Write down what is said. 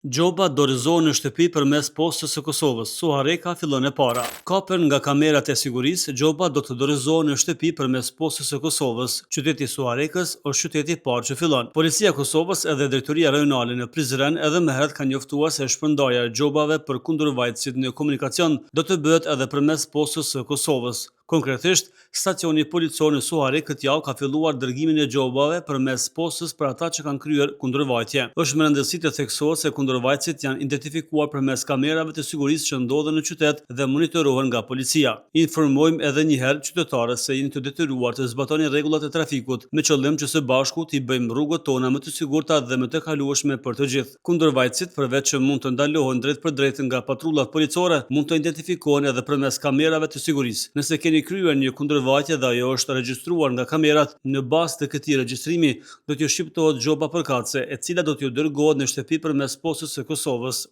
Gjoba dorëzohen në shtëpi përmes postës së Kosovës. Suhareka fillon e para. Kapen nga kamerat e sigurisë, Gjoba do të dorëzohen në shtëpi përmes postës së Kosovës. Qyteti i Suharekës është qyteti i parë që fillon. Policia e Kosovës edhe Drejtoria Rajonale në Prizren edhe më herët kanë njoftuar se shpërndarja e gjobave për kundërvajtësit në komunikacion do të bëhet edhe përmes postës së Kosovës. Konkretisht, stacioni policor në Suharekë këtë javë ka filluar dërgimin e gjobave përmes postës për ata që kanë kryer kundërvajtje. Është me rëndësi të theksohet se kundërvajtësit janë identifikuar përmes kamerave të sigurisë që ndodhen në qytet dhe monitorohen nga policia. Informojmë edhe një herë qytetarët se jeni të detyruar të zbatoni rregullat e trafikut me qëllim që së bashku t'i bëjmë rrugët tona më të sigurta dhe më të kalueshme për të gjithë. Kundërvajtësit, përveç që mund të ndalohen drejt për drejt nga patrullat policore, mund të identifikohen edhe përmes kamerave të sigurisë. Nëse keni kryer një kundërvajtje dhe ajo është regjistruar nga kamerat, në bazë të këtij regjistrimi do t'ju shqiptohet gjoba përkatëse, e cila do t'ju dërgohet në shtëpi përmes postës së Kosovës.